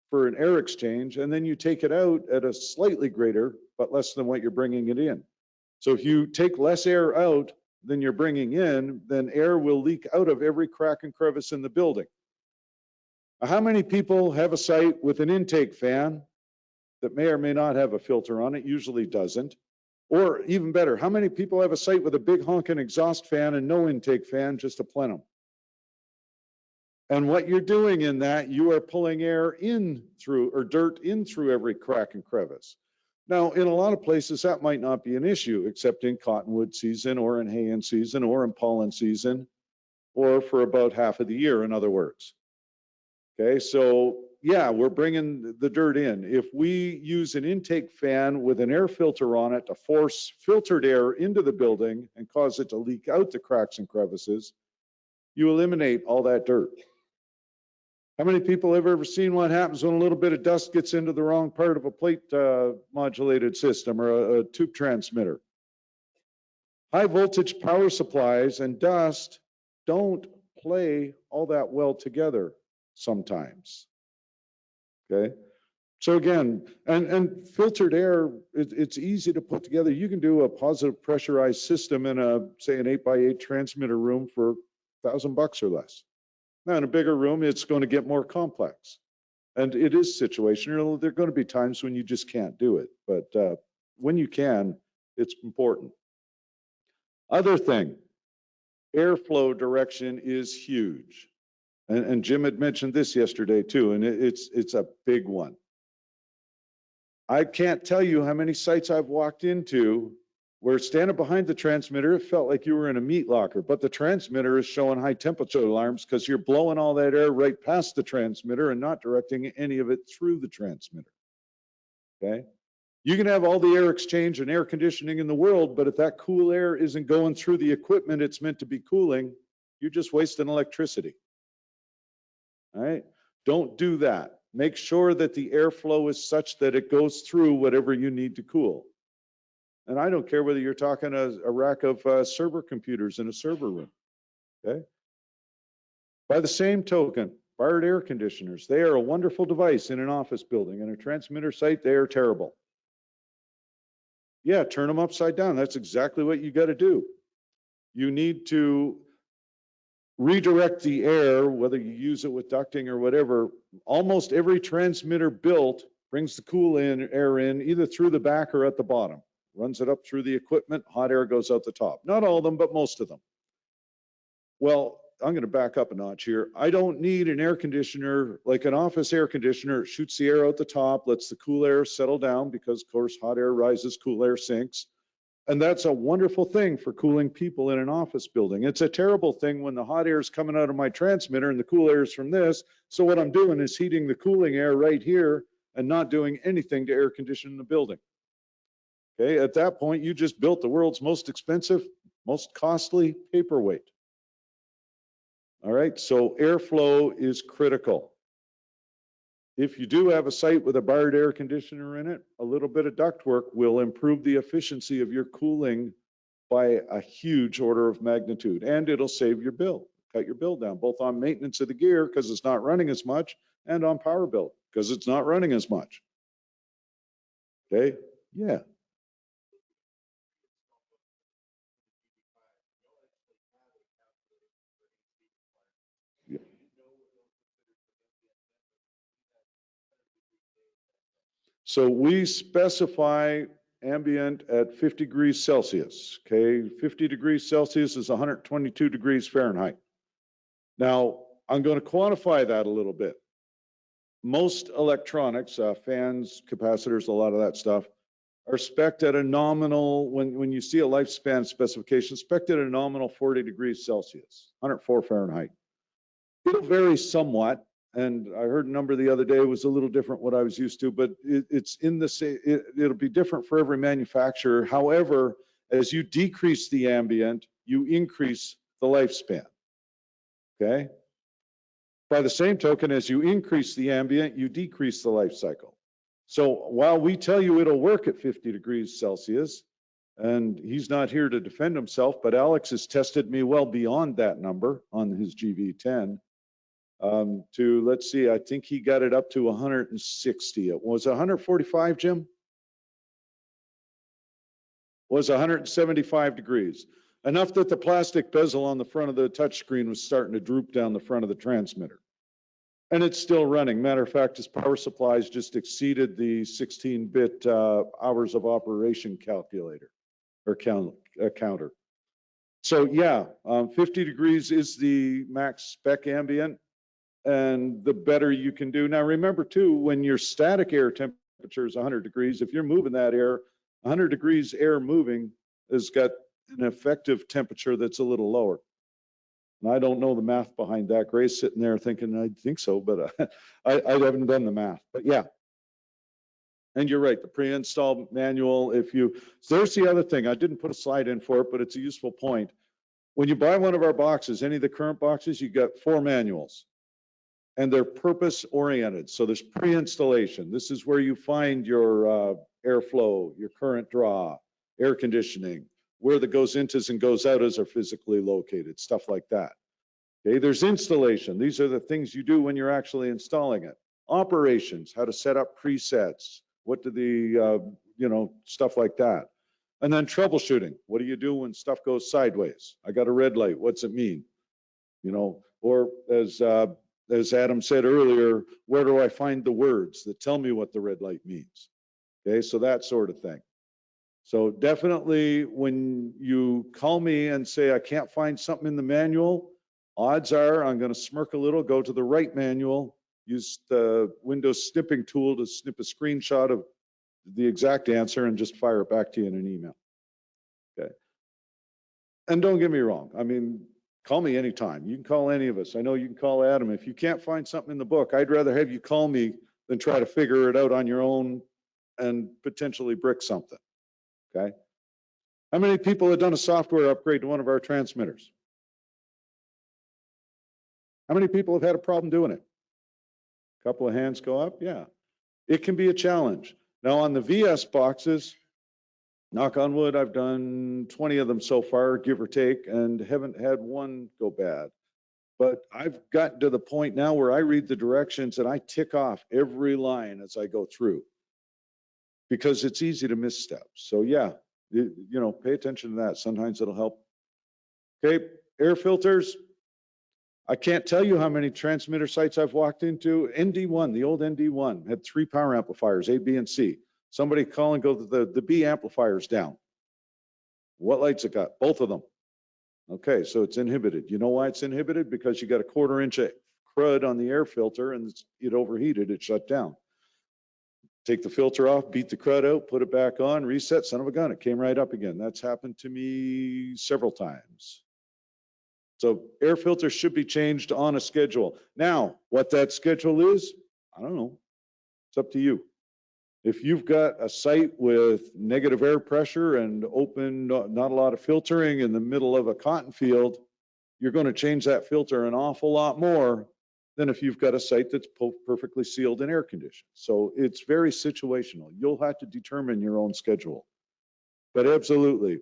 for an air exchange, and then you take it out at a slightly greater, but less than what you're bringing it in. So if you take less air out than you're bringing in, then air will leak out of every crack and crevice in the building. How many people have a site with an intake fan that may or may not have a filter on it? Usually doesn't. Or even better, how many people have a site with a big honking exhaust fan and no intake fan, just a plenum? And what you're doing in that, you are pulling air in through, or dirt in through every crack and crevice. Now, in a lot of places, that might not be an issue, except in cottonwood season, or in hay in season, or in pollen season, or for about half of the year, in other words. Okay, so yeah, we're bringing the dirt in. If we use an intake fan with an air filter on it to force filtered air into the building and cause it to leak out the cracks and crevices, you eliminate all that dirt. How many people have ever seen what happens when a little bit of dust gets into the wrong part of a plate modulated system or a tube transmitter? High voltage power supplies and dust don't play all that well together sometimes. Okay. So again, and filtered air, it's easy to put together. You can do a positive pressurized system in a, say, an 8x8 transmitter room for $1,000 or less. Now in a bigger room, it's going to get more complex. And it is situational. There are going to be times when you just can't do it. But when you can, it's important. Other thing, airflow direction is huge. And Jim had mentioned this yesterday too, and it's a big one. I can't tell you how many sites I've walked into where standing behind the transmitter, it felt like you were in a meat locker, but the transmitter is showing high temperature alarms because you're blowing all that air right past the transmitter and not directing any of it through the transmitter. Okay? You can have all the air exchange and air conditioning in the world, but if that cool air isn't going through the equipment it's meant to be cooling, you're just wasting electricity. All right? Don't do that. Make sure that the airflow is such that it goes through whatever you need to cool. And I don't care whether you're talking a rack of server computers in a server room, okay? By the same token, fired air conditioners, they are a wonderful device in an office building. In a transmitter site, they are terrible. Yeah, turn them upside down. That's exactly what you got to do. You need to redirect the air, whether you use it with ducting or whatever. Almost every transmitter built brings the cool air in either through the back or at the bottom. Runs it up through the equipment, hot air goes out the top. Not all of them, but most of them. Well, I'm going to back up a notch here. I don't need an air conditioner, like an office air conditioner. It shoots the air out the top, lets the cool air settle down because, of course, hot air rises, cool air sinks. And that's a wonderful thing for cooling people in an office building. It's a terrible thing when the hot air is coming out of my transmitter and the cool air is from this. So what I'm doing is heating the cooling air right here and not doing anything to air condition the building. Okay, at that point, you just built the world's most expensive, most costly paperweight. All right, so airflow is critical. If you do have a site with a barred air conditioner in it, a little bit of ductwork will improve the efficiency of your cooling by a huge order of magnitude, and it'll save your bill, cut your bill down, both on maintenance of the gear because it's not running as much, and on power bill because it's not running as much. Okay, yeah. So we specify ambient at 50 degrees Celsius, okay? 50 degrees Celsius is 122 degrees Fahrenheit. Now, I'm going to quantify that a little bit. Most electronics, fans, capacitors, a lot of that stuff, are spec'd at a nominal, when you see a lifespan specification, spec'd at a nominal 40 degrees Celsius, 104 Fahrenheit. It'll vary somewhat. And I heard a number the other day was a little different what I was used to, but it's in the same, it'll be different for every manufacturer. However, as you decrease the ambient, you increase the lifespan, okay? By the same token, as you increase the ambient, you decrease the life cycle. So while we tell you it'll work at 50 degrees Celsius, and he's not here to defend himself, but Alex has tested me well beyond that number on his GV10. To, let's see, I think he got it up to 160. It was 145, Jim? Was 175 degrees. Enough that the plastic bezel on the front of the touchscreen was starting to droop down the front of the transmitter. And it's still running. Matter of fact, his power supplies just exceeded the 16-bit hours of operation calculator or counter. So yeah, 50 degrees is the max spec ambient. And the better you can do. Now, remember too, when your static air temperature is 100 degrees, if you're moving that air, 100 degrees air moving has got an effective temperature that's a little lower. And I don't know the math behind that. Gray's sitting there thinking, I think so, but I haven't done the math. But yeah. And you're right, the pre-installed manual, there's the other thing. I didn't put a slide in for it, but it's a useful point. When you buy one of our boxes, any of the current boxes, you got 4 manuals. And they're purpose oriented. So there's pre-installation. This is where you find your airflow, your current draw, air conditioning, where the goes intos and goes outas are physically located, stuff like that. Okay, there's installation. These are the things you do when you're actually installing it. Operations, how to set up presets, what do the, stuff like that. And then troubleshooting. What do you do when stuff goes sideways? I got a red light. What's it mean? Or as Adam said earlier, where do I find the words that tell me what the red light means? Okay, so that sort of thing. So definitely when you call me and say, I can't find something in the manual, odds are I'm going to smirk a little, go to the right manual, use the Windows snipping tool to snip a screenshot of the exact answer and just fire it back to you in an email. Okay. And don't get me wrong. I mean, call me anytime. You can call any of us. I know you can call Adam. If you can't find something in the book, I'd rather have you call me than try to figure it out on your own and potentially brick something. Okay. How many people have done a software upgrade to one of our transmitters? How many people have had a problem doing it? A couple of hands go up. Yeah. It can be a challenge. Now on the VS boxes, knock on wood, I've done 20 of them so far, give or take, and haven't had one go bad. But I've gotten to the point now where I read the directions and I tick off every line as I go through because it's easy to misstep. So yeah, pay attention to that. Sometimes it'll help. Okay, air filters. I can't tell you how many transmitter sites I've walked into. ND1, the old ND1 had 3 power amplifiers, A, B, and C. Somebody call and go, the B amplifier's down. What lights it got? Both of them. Okay, so it's inhibited. You know why it's inhibited? Because you got a 1/4 inch of crud on the air filter and it overheated, it shut down. Take the filter off, beat the crud out, put it back on, reset, son of a gun, it came right up again. That's happened to me several times. So air filters should be changed on a schedule. Now, what that schedule is, I don't know. It's up to you. If you've got a site with negative air pressure and open, not a lot of filtering in the middle of a cotton field, you're going to change that filter an awful lot more than if you've got a site that's perfectly sealed and air conditioned. So it's very situational. You'll have to determine your own schedule. But absolutely,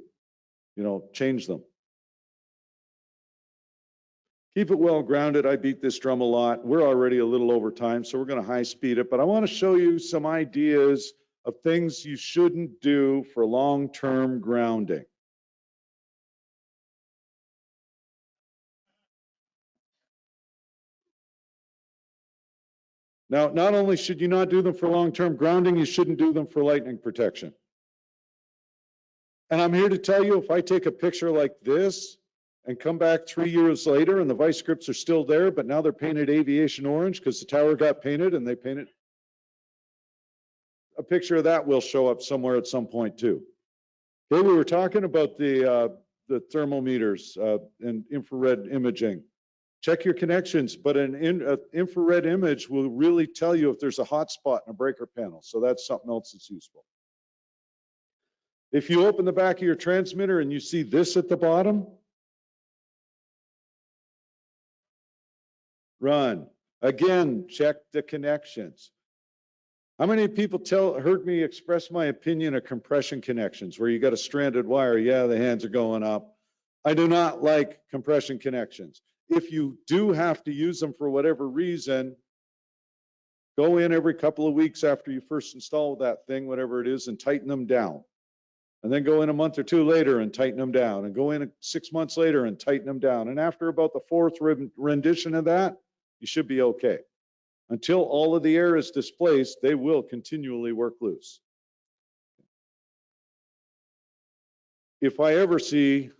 change them. Keep it well grounded. I beat this drum a lot. We're already a little over time, so we're going to high speed it. But I want to show you some ideas of things you shouldn't do for long-term grounding. Now, not only should you not do them for long-term grounding, you shouldn't do them for lightning protection. And I'm here to tell you, if I take a picture like this and come back 3 years later and the vice grips are still there, but now they're painted aviation orange because the tower got painted and they painted, a picture of that will show up somewhere at some point too. Okay, we were talking about the thermometers and infrared imaging. Check your connections, but an infrared image will really tell you if there's a hot spot in a breaker panel. So that's something else that's useful. If you open the back of your transmitter and you see this at the bottom, run. Again, check the connections. How many people heard me express my opinion of compression connections where you got a stranded wire? Yeah, the hands are going up. I do not like compression connections. If you do have to use them for whatever reason, go in every couple of weeks after you first install that thing, whatever it is, and tighten them down. And then go in a month or two later and tighten them down, and go in 6 months later and tighten them down. And after about the 4th rendition of that, you should be okay. Until all of the air is displaced, they will continually work loose. If I ever see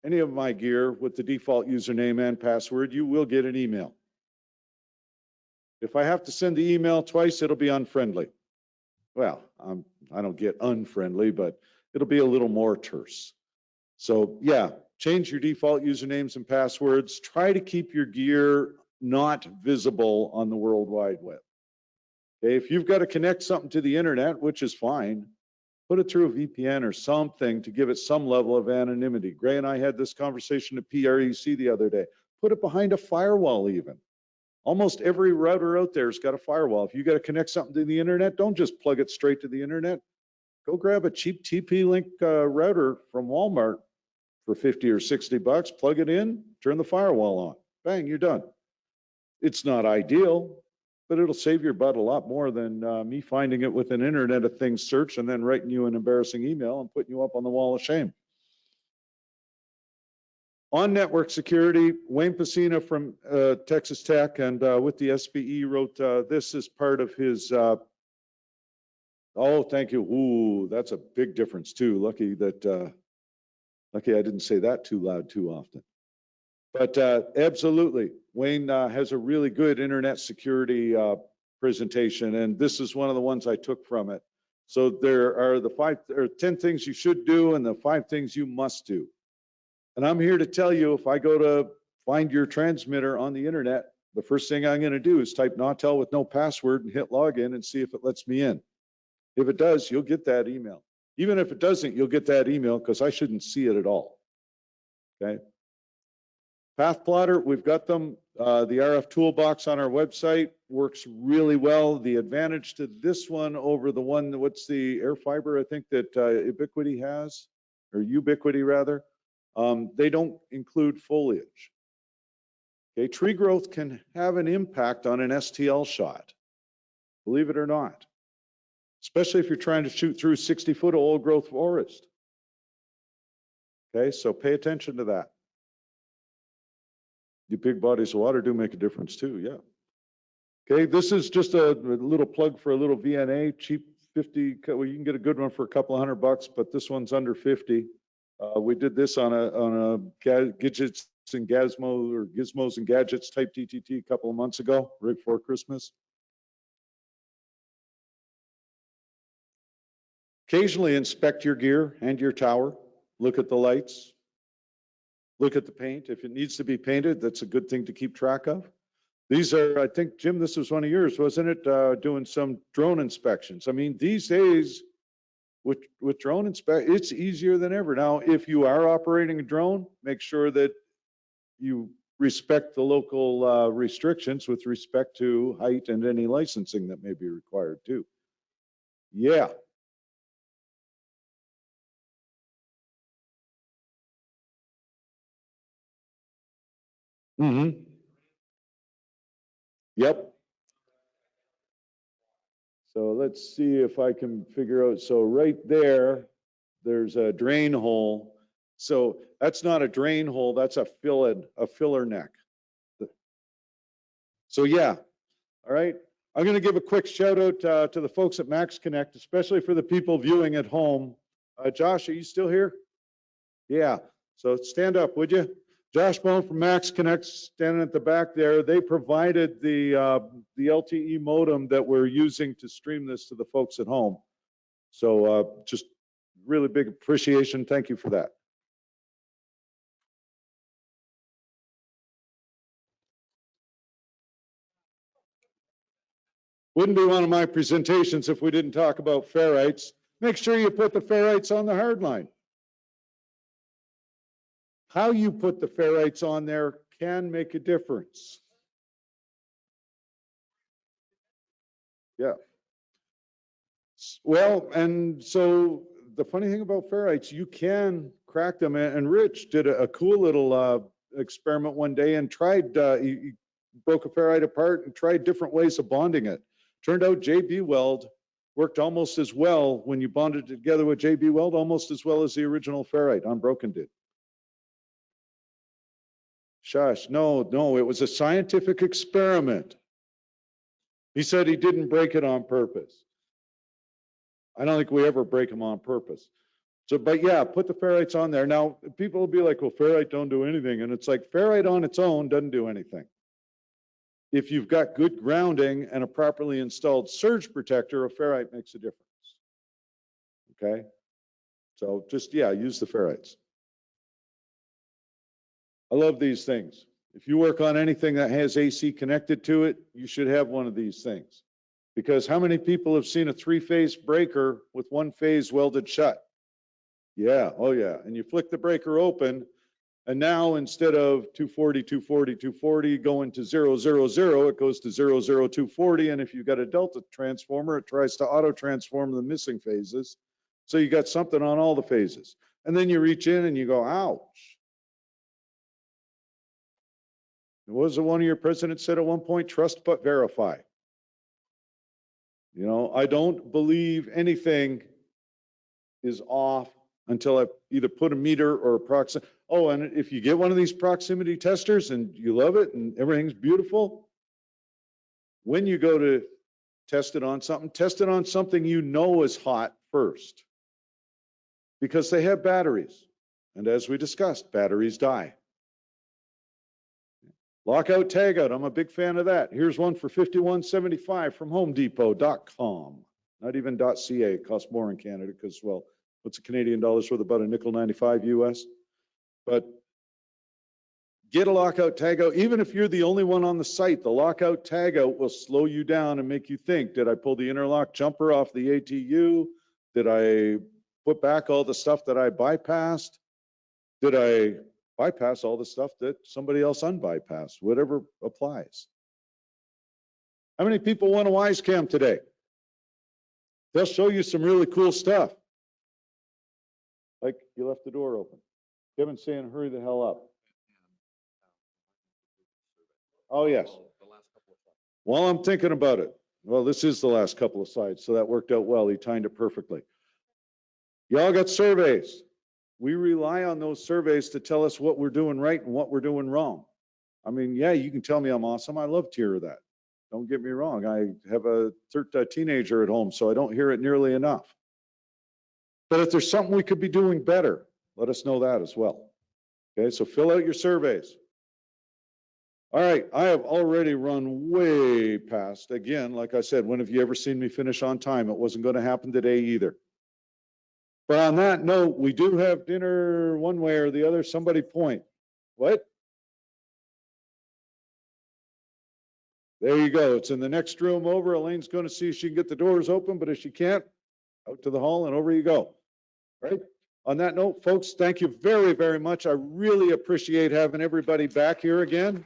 any of my gear with the default username and password, you will get an email. If I have to send the email twice, it'll be unfriendly. Well, I don't get unfriendly, but it'll be a little more terse. So yeah, change your default usernames and passwords. Try to keep your gear not visible on the World Wide Web. Okay, if you've got to connect something to the internet, which is fine, put it through a VPN or something to give it some level of anonymity. Gray and I had this conversation at PREC the other day. Put it behind a firewall even. Almost every router out there has got a firewall. If you got to connect something to the internet, don't just plug it straight to the internet. Go grab a cheap TP-Link router from Walmart for 50 or 60 bucks, plug it in, turn the firewall on. Bang, you're done. It's not ideal, but it'll save your butt a lot more than me finding it with an Internet of Things search and then writing you an embarrassing email and putting you up on the wall of shame. On network security, Wayne Pacina from Texas Tech and with the SPE wrote this as part of his, oh, thank you. Ooh, that's a big difference too. Lucky I didn't say that too loud too often. But absolutely, Wayne has a really good internet security presentation, and this is one of the ones I took from it. So there are the 10 things you should do and the 5 things you must do. And I'm here to tell you, if I go to find your transmitter on the internet, the first thing I'm going to do is type Nautel with no password and hit login and see if it lets me in. If it does, you'll get that email. Even if it doesn't, you'll get that email because I shouldn't see it at all. Okay. Path plotter, we've got them. The RF toolbox on our website works really well. The advantage to this one over the one, what's the air fiber, I think that Ubiquity has, or Ubiquity rather, they don't include foliage. Okay, tree growth can have an impact on an STL shot, believe it or not, especially if you're trying to shoot through 60-foot old growth forest. Okay, so pay attention to that. The big bodies of water do make a difference too, yeah. Okay, this is just a little plug for a little VNA, cheap 50, well, you can get a good one for a couple of $100, but this one's under 50. We did this on a gadgets and gizmos and gadgets type DTT a couple of months ago, right before Christmas. Occasionally inspect your gear and your tower. Look at the lights. Look at the paint. If it needs to be painted, that's a good thing to keep track of. These are, I think, Jim, this was one of yours, wasn't it? Doing some drone inspections. I mean, these days, with drone inspection, it's easier than ever. Now, if you are operating a drone, make sure that you respect the local restrictions with respect to height and any licensing that may be required too. Yeah. Mm-hmm. Yep. So let's see if I can figure out. So right there, there's a drain hole. So that's not a drain hole, that's a filler neck. So yeah, all right. I'm going to give a quick shout out to the folks at Max Connect, especially for the people viewing at home. Josh, are you still here? Yeah. So stand up, would you? Josh Bone from Max Connect, standing at the back there. They provided the LTE modem that we're using to stream this to the folks at home. So just really big appreciation. Thank you for that. Wouldn't be one of my presentations if we didn't talk about ferrites. Make sure you put the ferrites on the hard line. How you put the ferrites on there can make a difference. Yeah. Well, and so the funny thing about ferrites, you can crack them. And Rich did a cool little experiment one day and tried, he broke a ferrite apart and tried different ways of bonding it. Turned out JB weld worked almost as well when you bonded it together with JB weld, almost as well as the original ferrite unbroken did. Shush, no, it was a scientific experiment. He said he didn't break it on purpose. I don't think we ever break them on purpose. So, but yeah, put the ferrites on there. Now, people will be like, well, ferrite don't do anything. And it's like ferrite on its own doesn't do anything. If you've got good grounding and a properly installed surge protector, a ferrite makes a difference. Okay? So just, yeah, use the ferrites. I love these things. If you work on anything that has AC connected to it, you should have one of these things. Because how many people have seen a 3-phase breaker with 1 phase welded shut? Yeah, oh yeah. And you flick the breaker open, and now instead of 240, 240, 240 going to 000, it goes to 00240. And if you've got a delta transformer, it tries to auto transform the missing phases. So you got something on all the phases. And then you reach in and you go, ouch. What was the one of your presidents said at one point? Trust but verify. You know, I don't believe anything is off until I either put a meter or a proximity. Oh, and if you get one of these proximity testers and you love it and everything's beautiful, when you go to test it on something you know is hot first. Because they have batteries. And as we discussed, batteries die. Lockout, tagout, I'm a big fan of that. Here's one for $51.75 from HomeDepot.com. Not even .ca, it costs more in Canada because, well, what's a Canadian dollar's worth? About a nickel 95 US. But get a lockout, tagout. Even if you're the only one on the site, the lockout, tagout will slow you down and make you think, did I pull the interlock jumper off the ATU? Did I put back all the stuff that I bypassed? Did I bypass all the stuff that somebody else unbypassed? Whatever applies. How many people want a wise cam today? They'll show you some really cool stuff. Like you left the door open. Kevin's saying, hurry the hell up. Oh, yes. While I'm thinking about it, well, this is the last couple of slides, so that worked out well. He timed it perfectly. Y'all got surveys. We rely on those surveys to tell us what we're doing right and what we're doing wrong. I mean, yeah, you can tell me I'm awesome. I love to hear that. Don't get me wrong. I have a teenager at home, so I don't hear it nearly enough. But if there's something we could be doing better, let us know that as well. Okay, so fill out your surveys. All right, I have already run way past. Again, like I said, when have you ever seen me finish on time? It wasn't going to happen today either. But on that note, we do have dinner one way or the other. Somebody point. What? There you go. It's in the next room over. Elaine's going to see if she can get the doors open, but if she can't, out to the hall and over you go. Right? On that note, folks, thank you very, very much. I really appreciate having everybody back here again.